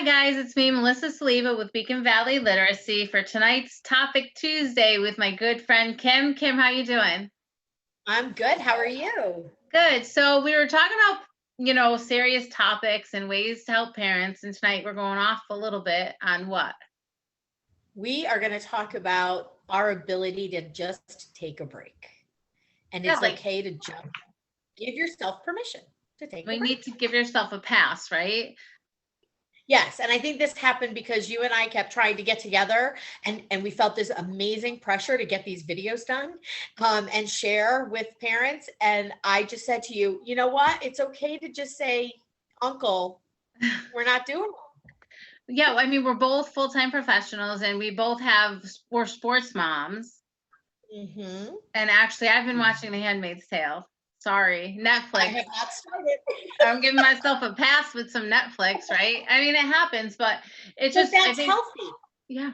Hi guys, it's me, Melissa Saliva with Beacon Valley Literacy for tonight's Topic Tuesday with my good friend Kim. Kim, how you doing? I'm good. How are you? Good. So we were talking about, serious topics and ways to help parents, and tonight we're going off a little bit on what? We are going to talk about our ability to just take a break. And Yeah, it's like okay to just give yourself permission to take a we break. need to give yourself a pass, right? Yes, and I think this happened because you and I kept trying to get together and we felt this amazing pressure to get these videos done and share with parents. And I just said to you, you know what? It's okay to just say, Uncle, we're not doing it. Yeah, I mean, we're both full-time professionals and we're sports moms. Mm-hmm. And actually, I've been watching The Handmaid's Tale. Sorry, I Netflix. have not started. I'm giving myself a pass with some Netflix, right? I mean, it happens, but it's But just, I that's think, healthy. yeah.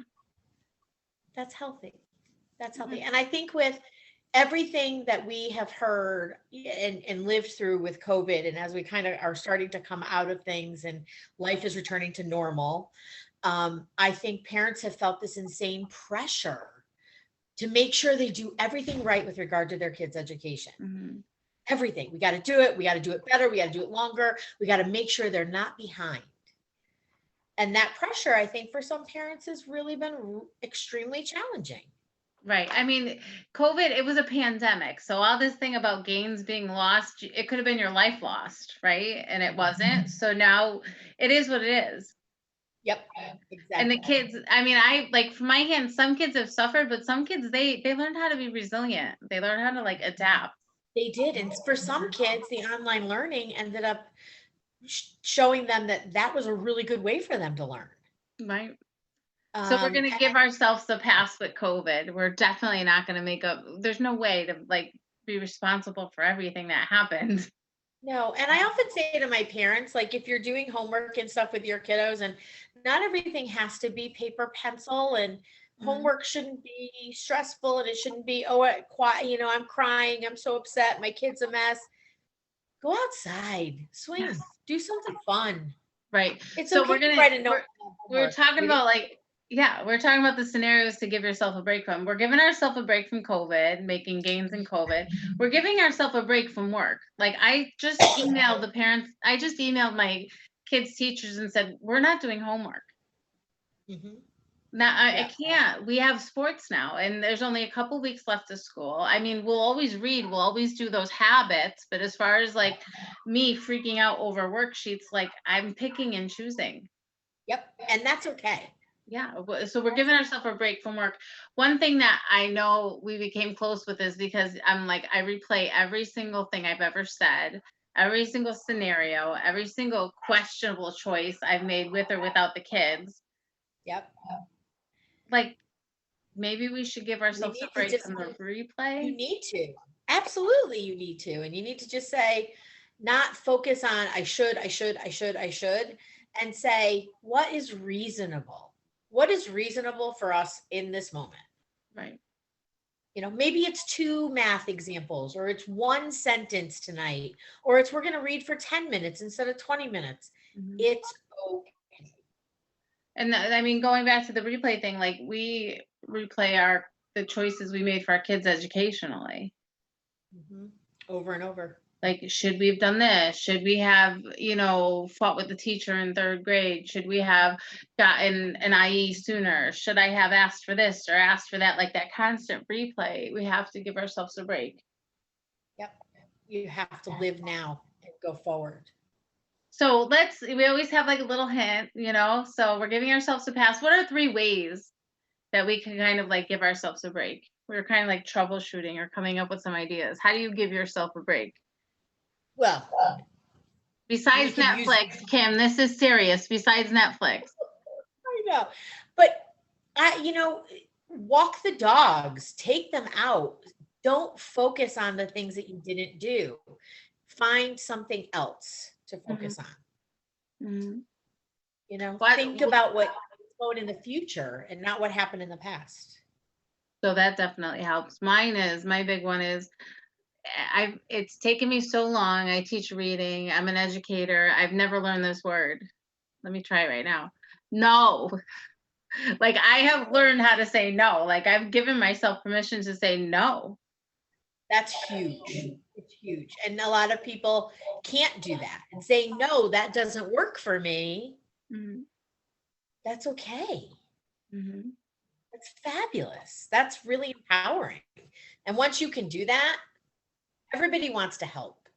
That's healthy. That's healthy. Mhm. And I think with everything that we have heard and lived through with COVID, and as we kind of are starting to come out of things and life is returning to normal, I think parents have felt this insane pressure to make sure they do everything right with regard to their kids' education. Mhm. Everything. We got to do it. We got to do it better. We got to do it longer. We got to make sure they're not behind. And that pressure, I think, for some parents has really been extremely challenging. Right. I mean, COVID, it was a pandemic. So all this thing about gains being lost, it could have been your life lost, right? And it wasn't. So now it is what it is. Yep, And the exactly. kids, I mean, I like from my hand, some kids have suffered, but some kids they learned how to be resilient. They learned how to like adapt. They did. And for some kids, the online learning ended up showing them that that was a really good way for them to learn. Right. So we're gonna And give ourselves a pass with COVID. We're definitely not gonna make up. There's no way to like be responsible for everything that happened. no, and I often say to my parents, like, if you're doing homework and stuff with your kiddos, and not everything has to be paper pencil, and Mhm. homework shouldn't be stressful, and it shouldn't be, quiet, I'm crying, I'm so upset, my kid's a mess. Go outside, swing, Yes. do something fun. Right. It's So okay we're to gonna write a note on we're homework. talking You didn't. about like yeah, we're talking about the scenarios to give yourself a break from. We're giving ourselves a break from COVID, making gains in COVID. We're giving ourselves a break from work. Like I just emailed the parents, I just emailed my kids' teachers and said, we're not doing homework. Mhm. Now I Yeah. can't. We have sports now, and there's only a couple weeks left of school. I mean, we'll always read, we'll always do those habits, but as far as like me freaking out over worksheets, like I'm picking and choosing. Yep, and that's okay. Yeah, so we're That's giving ourselves a break from work. One thing that I know we became close with is because I'm like I replay every single thing I've ever said, every single scenario, every single questionable choice I've made with or without the kids. Yep. Like maybe we should give We ourselves a need to break just from the you replay. need to. Absolutely, you need to. And you need to just say, not focus on I should, and say, what is reasonable? What is reasonable for us in this moment? Right. Maybe it's two math examples, or it's one sentence tonight, or it's we're going to read for 10 minutes instead of 20 minutes. Mhm. It's okay. And I mean, going back to the replay thing, like we replay the choices we made for our kids educationally. Mhm. Over and over. Like, should we have done this? Should we have, fought with the teacher in third grade? Should we have gotten an IE sooner? Should I have asked for this or asked for that? Like that constant replay. We have to give ourselves a break. Yep. You have to live now and go forward. So we always have like a little hint. So we're giving ourselves a pass. What are 3 ways that we can kind of like give ourselves a break? We're kind of like troubleshooting or coming up with some ideas. How do you give yourself a break? Well, we Besides can use, Netflix, Kim, this is serious. Besides Netflix. I know, but walk the dogs, take them out. Don't focus on the things that you didn't do. Find something else to Mhm, focus on. mhm. What Think about what's going in the future and not what happened in the past. so that definitely helps. My big one is it's taken me so long. I teach reading. I'm an educator. I've never learned this word. Let me try it right now. no. Like I have learned how to say no. Like I've given myself permission to say no. That's huge. It's huge. And a lot of people can't do that and say, no, that doesn't work for me. Mhm. That's okay. Mhm. That's fabulous. That's really empowering. And once you can do that, everybody wants to help.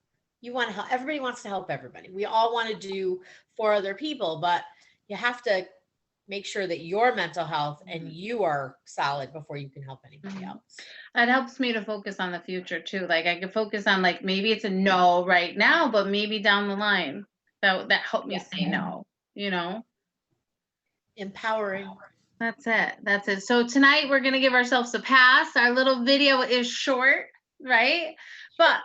You want to help. Everybody wants to help everybody. We all want to do for other people, but you have to make sure that your mental health and you are solid before you can help anybody Mhm. else. It helps me to focus on the future too. Like I can focus on like maybe it's a no right now, but maybe down the line that helped me Yeah. say no, you know? Empowering. That's it. That's it. So tonight we're gonna give ourselves a pass. Our little video is short, right? But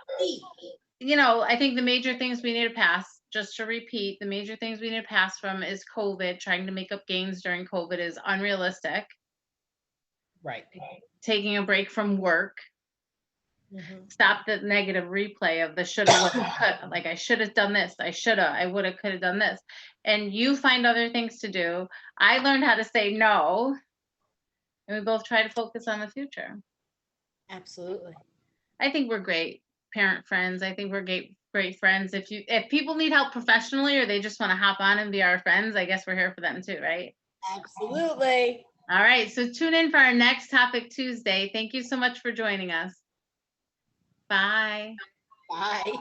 I think the major things we need to pass, just to repeat, the major things we need to pass from is COVID. Trying to make up gains during COVID is unrealistic. Right. Taking a break from work. Mhm. Stop the negative replay of the shoulda, woulda, coulda. Like I should have done this. I shoulda. I woulda, coulda done this. And you find other things to do. I learned how to say no, and we both try to focus on the future. Absolutely. I think we're great parent friends. I think we're great friends. If people need help professionally or they just want to hop on and be our friends, I guess we're here for them too, right? Absolutely. All right. So tune in for our next topic Tuesday. Thank you so much for joining us. Bye. Bye.